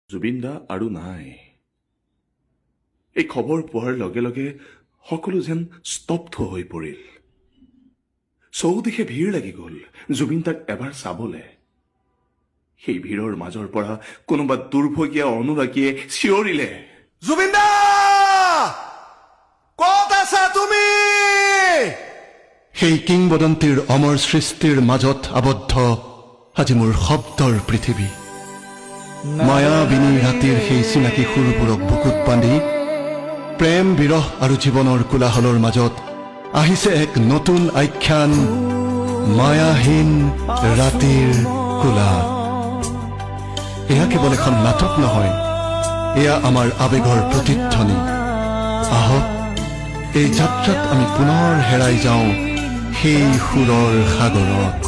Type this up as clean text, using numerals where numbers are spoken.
জুবিন দা আৰু নাই। এই খবৰ পোৱাৰ লগে লগে সকলো যেন স্তব্ধ হৈ পৰিল। চৌদিশে ভিৰ লাগি গ'ল জুবিন দাক এবাৰ চাবলে। সেই ভিৰৰ মাজৰ পৰা কোনোবা দুৰ্ভগীয়া অনুৰাগীয়ে চিঞৰিলে, জুবিন দা! ক'ত আছা তুমি? সেই কিংবদন্তীৰ অমৰ সৃষ্টিৰ মাজত আবদ্ধ আজি মোৰ শব্দৰ পৃথিৱী। মায়াবিনী ৰাতিৰ সেই চিনাকি সুৰবোৰক বুকুত বান্ধি প্ৰেম বিৰহ আৰু জীৱনৰ কোলাহলৰ মাজত আহিছে এক নতুন আখ্যান, মায়াহীন ৰাতিৰ কোলাত। এয়া কেৱল এখন নাটক নহয়, এয়া আমাৰ আবেগৰ প্ৰতিধ্বনি। আহক এই যাত্ৰাত আমি পুনৰ হেৰাই যাওঁ সেই সুৰৰ সাগৰত।